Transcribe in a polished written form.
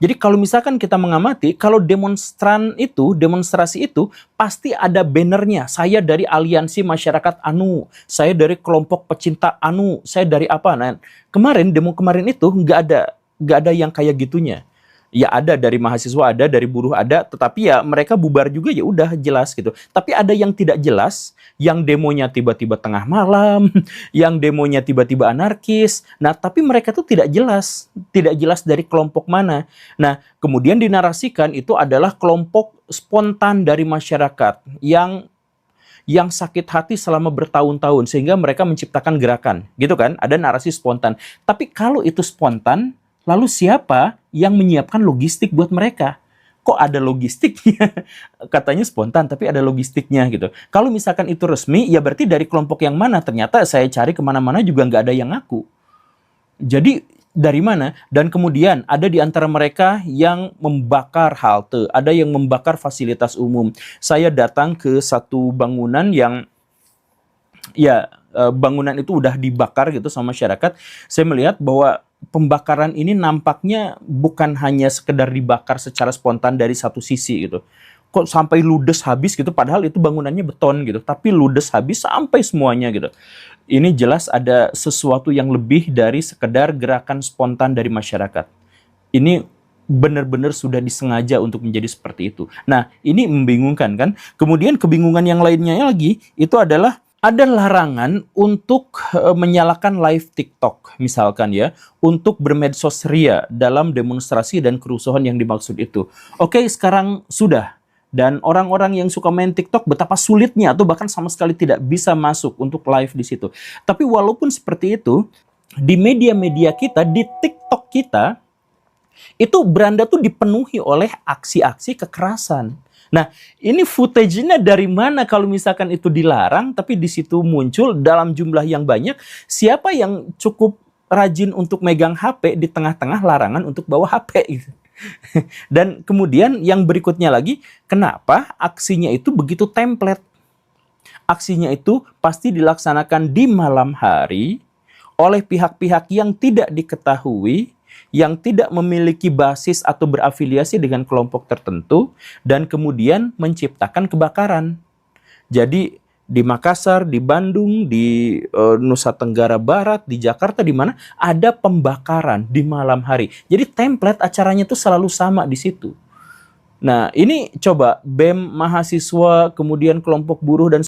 Jadi kalau misalkan kita mengamati, kalau demonstrasi itu pasti ada bannernya. Saya dari aliansi masyarakat anu, saya dari kelompok pecinta anu, saya dari apa. Nah, demo kemarin itu nggak ada yang kayak gitunya. Ya ada dari mahasiswa, ada dari buruh, ada, tetapi ya mereka bubar juga, ya udah jelas gitu. Tapi ada yang tidak jelas, yang demonya tiba-tiba tengah malam, yang demonya tiba-tiba anarkis. Nah, tapi mereka tuh tidak jelas dari kelompok mana. Nah, kemudian dinarasikan itu adalah kelompok spontan dari masyarakat yang sakit hati selama bertahun-tahun sehingga mereka menciptakan gerakan, gitu kan? Ada narasi spontan. Tapi kalau itu spontan, lalu siapa yang menyiapkan logistik buat mereka? Kok ada logistiknya? Katanya spontan, tapi ada logistiknya gitu. Kalau misalkan itu resmi, ya berarti dari kelompok yang mana? Ternyata saya cari kemana-mana juga nggak ada yang ngaku. Jadi dari mana? Dan kemudian ada di antara mereka yang membakar halte, ada yang membakar fasilitas umum. Saya datang ke satu bangunan yang bangunan itu udah dibakar gitu sama masyarakat. Saya melihat bahwa pembakaran ini nampaknya bukan hanya sekedar dibakar secara spontan dari satu sisi gitu. Kok sampai ludes habis gitu, padahal itu bangunannya beton gitu, tapi ludes habis sampai semuanya gitu. Ini jelas ada sesuatu yang lebih dari sekedar gerakan spontan dari masyarakat. Ini benar-benar sudah disengaja untuk menjadi seperti itu. Nah, ini membingungkan kan? Kemudian kebingungan yang lainnya lagi, itu adalah ada larangan untuk menyalakan live TikTok misalkan ya, untuk bermedsos ria dalam demonstrasi dan kerusuhan yang dimaksud itu. Oke, sekarang sudah. Dan orang-orang yang suka main TikTok betapa sulitnya atau bahkan sama sekali tidak bisa masuk untuk live di situ. Tapi walaupun seperti itu, di media-media kita, di TikTok kita, itu beranda tuh dipenuhi oleh aksi-aksi kekerasan. Nah, ini footage-nya dari mana kalau misalkan itu dilarang, tapi di situ muncul dalam jumlah yang banyak, siapa yang cukup rajin untuk megang HP di tengah-tengah larangan untuk bawa HP gitu. Dan kemudian yang berikutnya lagi, kenapa aksinya itu begitu template? Aksinya itu pasti dilaksanakan di malam hari oleh pihak-pihak yang tidak diketahui, yang tidak memiliki basis atau berafiliasi dengan kelompok tertentu, dan kemudian menciptakan kebakaran. Jadi di Makassar, di Bandung, di Nusa Tenggara Barat, di Jakarta, di mana ada pembakaran di malam hari. Jadi template acaranya itu selalu sama di situ. Nah, ini coba BEM mahasiswa, kemudian kelompok buruh dan